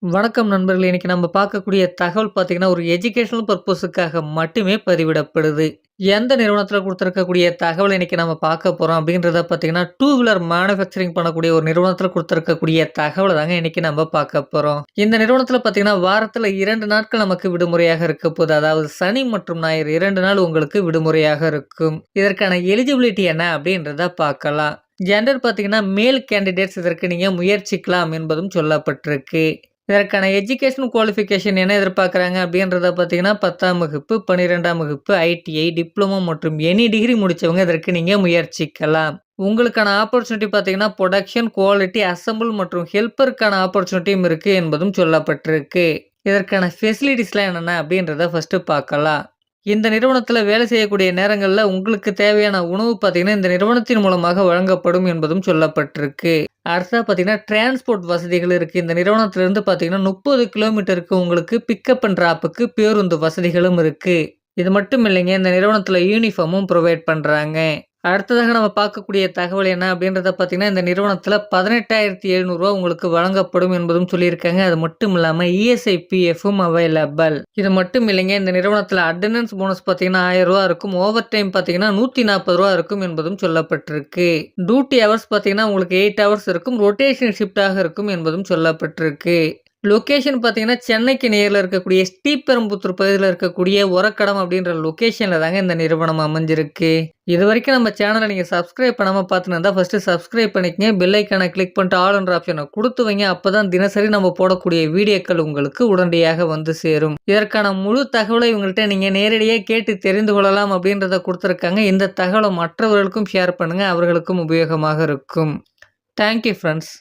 வணக்கம் நண்பர்களே! இன்னைக்கு நம்ம பார்க்கக்கூடிய தகவல் பார்த்தீங்கன்னா, ஒரு எஜுகேஷனல் பர்ப்பஸுக்காக மட்டுமே பதிவிடப்படுது. எந்த நிறுவனத்தில குடுத்திருக்கக்கூடிய தகவல் இன்னைக்கு நம்ம பார்க்க போறோம் அப்படின்றத பார்த்தீங்கன்னா, டூ வீலர் மேனுஃபேக்சரிங் பண்ணக்கூடிய ஒரு நிறுவனத்தில குடுத்திருக்கக்கூடிய தகவல தாங்க இன்னைக்கு நம்ம பார்க்க போறோம். இந்த நிறுவனத்தில பார்த்தீங்கன்னா, வாரத்தில 2 நாட்கள் நமக்கு விடுமுறையாக இருக்க போது. அதாவது சனி மற்றும் ஞாயிறு 2 நாள் உங்களுக்கு விடுமுறையாக இருக்கும். இதற்கான எலிஜிபிலிட்டி என்ன அப்படின்றத பார்க்கலாம். ஜெண்டர் பார்த்தீங்கன்னா, மேல் கேண்டிடேட்ஸ் இதற்கு நீங்க முயற்சிக்கலாம் என்பதும் சொல்லப்பட்டிருக்கு. இதற்கான எஜுகேஷன் குவாலிஃபிகேஷன் என்ன எதிர்பார்க்குறாங்க அப்படின்றத பார்த்தீங்கன்னா, 10ஆம் வகுப்பு, 12ஆம் வகுப்பு, ஐடிஐ, டிப்ளமோ மற்றும் எனி டிகிரி முடிச்சவங்க இதற்கு நீங்க முயற்சிக்கலாம். உங்களுக்கான ஆப்பர்ச்சுனிட்டி பார்த்தீங்கன்னா, புரொடக்ஷன், குவாலிட்டி, அசெம்பிள் மற்றும் ஹெல்ப்பருக்கான ஆப்பர்ச்சுனிட்டியும் இருக்கு என்பதும் சொல்லப்பட்டிருக்கு. இதற்கான ஃபெசிலிட்டீஸ்லாம் என்னென்ன அப்படின்றத ஃபர்ஸ்ட்டு பார்க்கலாம். இந்த நிறுவனத்தில வேலை செய்யக்கூடிய நேரங்கள்ல உங்களுக்கு தேவையான உணவு பார்த்தீங்கன்னா, இந்த நிறுவனத்தின் மூலமாக வழங்கப்படும் என்பதும் சொல்லப்பட்டிருக்கு. அடுத்ததா பார்த்தீங்கன்னா, டிரான்ஸ்போர்ட் வசதிகள் இருக்கு. இந்த நிறுவனத்திலிருந்து பார்த்தீங்கன்னா, 30 கிலோமீட்டருக்கு உங்களுக்கு பிக்கப் அண்ட் டிராப்புக்கு பேருந்து வசதிகளும் இருக்கு. இது மட்டும் இல்லைங்க, இந்த நிறுவனத்தில யூனிஃபார்மும் புரொவைட் பண்றாங்க. அடுத்ததாக நம்ம பார்க்கக்கூடிய தகவல் என்ன அப்படின்றத பார்த்தீங்கன்னா, இந்த நிறுவனத்தில ரூ. 18,700 உங்களுக்கு வழங்கப்படும் என்பதும் சொல்லியிருக்காங்க. அது மட்டும் இல்லாம இஎஸ்ஐ, பிஎஃப்பும் அவைலபிள். இது மட்டும் இல்லைங்க, இந்த நிறுவனத்தில அட்டெண்டன்ஸ் போனஸ் பார்த்தீங்கன்னா ரூ. 1000 இருக்கும். ஓவர் டைம் பார்த்தீங்கன்னா ரூ. 140 இருக்கும் என்பதும் சொல்லப்பட்டிருக்கு. டியூட்டி ஹவர்ஸ் பார்த்தீங்கன்னா உங்களுக்கு 8 ஹவர்ஸ் இருக்கும். ரொட்டேஷன் ஷிஃப்ட்டாக இருக்கும் என்பதும் சொல்லப்பட்டிருக்கு. லொகேஷன் பார்த்தீங்கன்னா, சென்னைக்கு நேர்ல இருக்கக்கூடிய ஸ்ரீபெரும்புத்தூர் பகுதியில இருக்கக்கூடிய ஒரக்கடம் அப்படின்ற லொகேஷன்ல தாங்க இந்த நிறுவனம் அமைஞ்சிருக்கு. இதுவரைக்கும் நம்ம சேனல நீங்க சப்ஸ்கிரைப் பண்ணாம பார்த்துன்னு இருந்தா, ஃபர்ஸ்ட்டு சப்ஸ்கிரைப் பண்ணிக்கங்க. பெல் ஐகான கிளிக் பண்ணிட்டு ஆல்ன்ற ஆப்ஷன குடுத்து வைங்க. அப்பதான் தினசரி நம்ம போடக்கூடிய வீடியோக்கள் உங்களுக்கு உடனடியாக வந்து சேரும். இதற்கான முழு தகவலை இவங்கள்ட்ட நீங்க நேரடியா கேட்டு தெரிந்து கொள்ளலாம் அப்படின்றத குடுத்துருக்காங்க. இந்த தகவல மற்றவர்களுக்கும் ஷேர் பண்ணுங்க. அவர்களுக்கும் உபயோகமாக இருக்கும். Thank you friends.